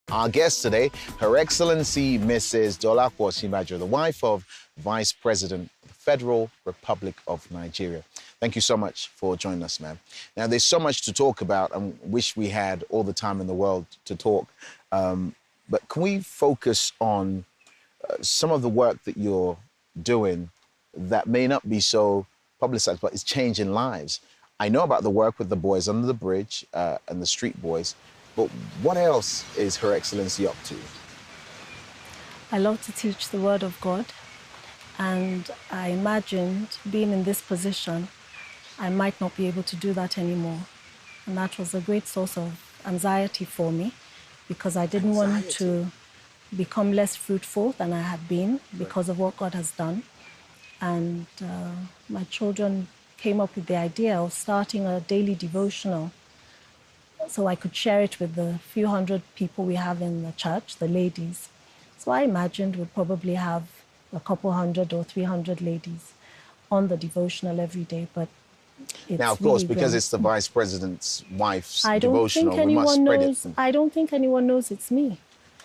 Our guest today, Her Excellency Mrs. Dolapo Osinbajo, the wife of Vice President of the Federal Republic of Nigeria. Thank you so much for joining us, ma'am. Now, there's so much to talk about and wish we had all the time in the world to talk. But can we focus on some of the work that you're doing that may not be so publicized, but it's changing lives? I know about the work with the boys under the bridge and the street boys, but what else is Her Excellency up to? I love to teach the Word of God, and I imagined being in this position, I might not be able to do that anymore. And that was a great source of anxiety for me, because I didn't want to become less fruitful than I had been because of what God has done. And my children came up with the idea of starting a daily devotional so I could share it with the few hundred people we have in the church, the ladies. So I imagined we'd probably have a couple hundred or 300 ladies on the devotional every day, but it's now, of course, really because grown. it's the Vice President's wife's I don't devotional, think we must anyone spread knows. it. I don't think anyone knows it's me.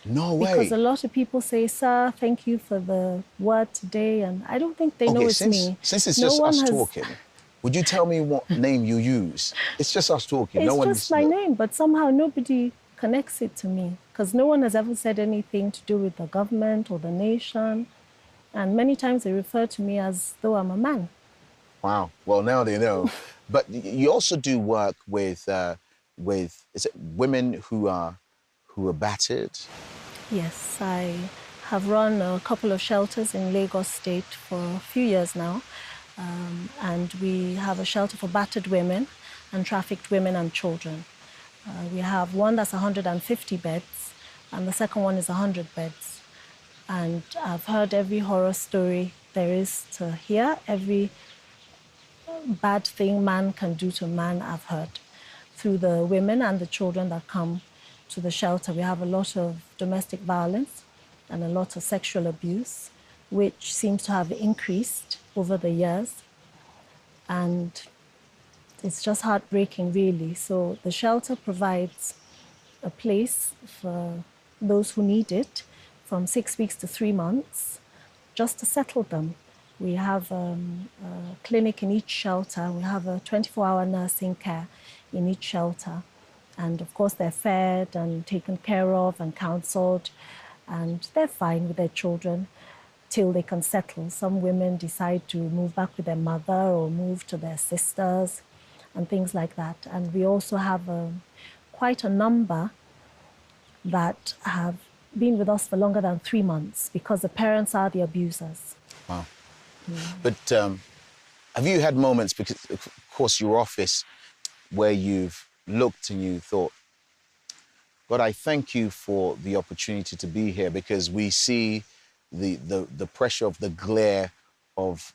No way. Because a lot of people say, "Sir, thank you for the word today," and I don't think they know it's me. Since it's No just one us has- talking, would you tell me what name you use? It's just us talking. It's no just my name, but somehow nobody connects it to me, because no one has ever said anything to do with the government or the nation. And many times they refer to me as though I'm a man. Wow. Well, now they know. But you also do work with is it women who are battered? Yes, I have run a couple of shelters in Lagos State for a few years now. And we have a shelter for battered women and trafficked women and children. We have one that's 150 beds, and the second one is 100 beds. And I've heard every horror story there is to hear, every bad thing man can do to man, I've heard. Through the women and the children that come to the shelter, we have a lot of domestic violence and a lot of sexual abuse, which seems to have increased over the years. And it's just heartbreaking, really. So the shelter provides a place for those who need it from 6 weeks to 3 months, just to settle them. We have a clinic in each shelter. We have a 24-hour nursing care in each shelter. And of course, they're fed and taken care of and counseled, and they're fine with their children till they can settle. Some women decide to move back with their mother or move to their sisters and things like that. And we also have quite a number that have been with us for longer than 3 months because the parents are the abusers. Wow. But have you had moments, because of course your office, where you've looked and you thought, God, I thank you for the opportunity to be here, because we see the pressure of the glare of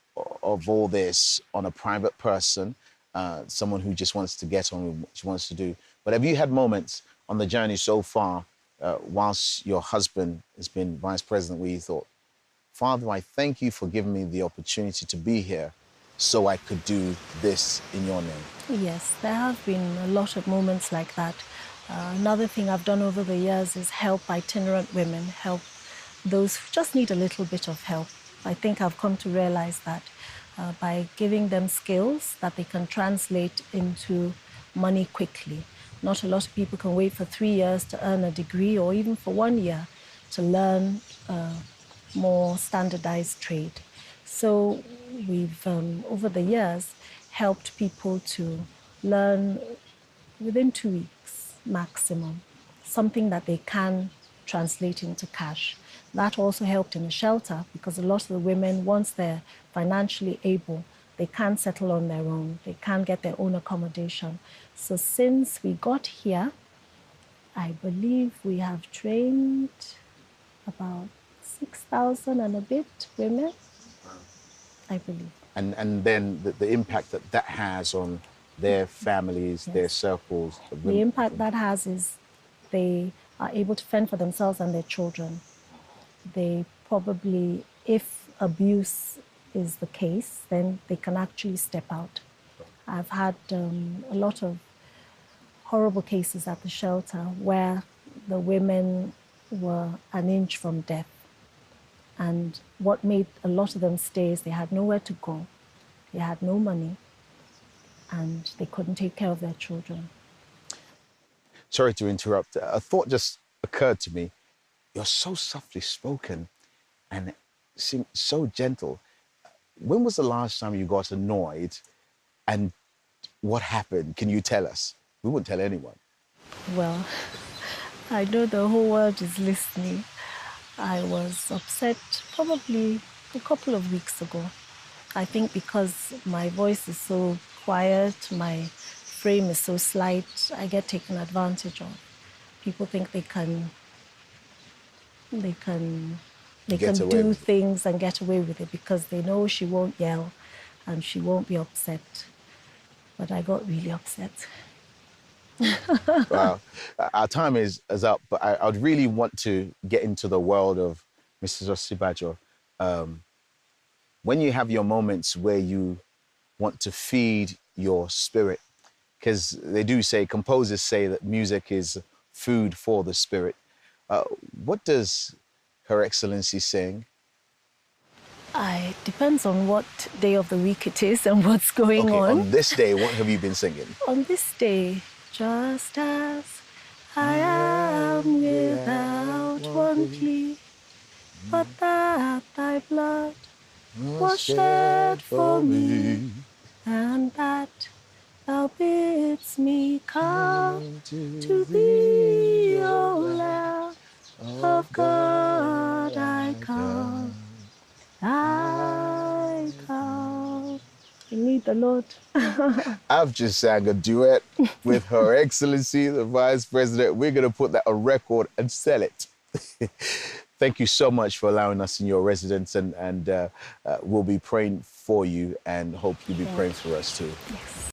all this on a private person, someone who just wants to get on with what she wants to do. But have you had moments on the journey so far, whilst your husband has been vice president, where you thought, Father, I thank you for giving me the opportunity to be here so I could do this in your name? Yes, there have been a lot of moments like that. Another thing I've done over the years is help itinerant women, help those who just need a little bit of help. I think I've come to realize that by giving them skills that they can translate into money quickly. Not a lot of people can wait for 3 years to earn a degree, or even for 1 year to learn more standardized trade. So we've, over the years, helped people to learn within 2 weeks maximum, something that they can translate into cash. That also helped in the shelter, because a lot of the women, once they're financially able, they can settle on their own. They can get their own accommodation. So since we got here, I believe we have trained about 6,000 and a bit women, I believe. And then the impact that has on their families, yes, their circles. The impact that has is they are able to fend for themselves and their children. They probably, if abuse is the case, then they can actually step out. I've had a lot of horrible cases at the shelter where the women were an inch from death. And what made a lot of them stay is they had nowhere to go, they had no money, and they couldn't take care of their children. Sorry to interrupt. A thought just occurred to me. You're so softly spoken and seem so gentle. When was the last time you got annoyed, and what happened? Can you tell us? We wouldn't tell anyone. Well, I know the whole world is listening. I was upset probably a couple of weeks ago. I think because my voice is so quiet, my frame is so slight, I get taken advantage of. People think they can do things and get away with it because they know she won't yell and she won't be upset. But I got really upset. Wow. Our time is up, but I'd really want to get into the world of Mrs. Osinbajo. When you have your moments where you want to feed your spirit, because they do say, composers say that music is food for the spirit. What does Her Excellency sing? It depends on what day of the week it is and what's going on. On this day, what have you been singing? On this day, just as I am without one plea, but that thy blood was shed for me, and that thou bidst me come to thee, O Lamb of God, I come. I come. I need the Lord. I've just sang a duet with Her Excellency, the Vice President. We're going to put that on record and sell it. Thank you so much for allowing us in your residence, and we'll be praying for you and hope you'll be praying for us too. Yes.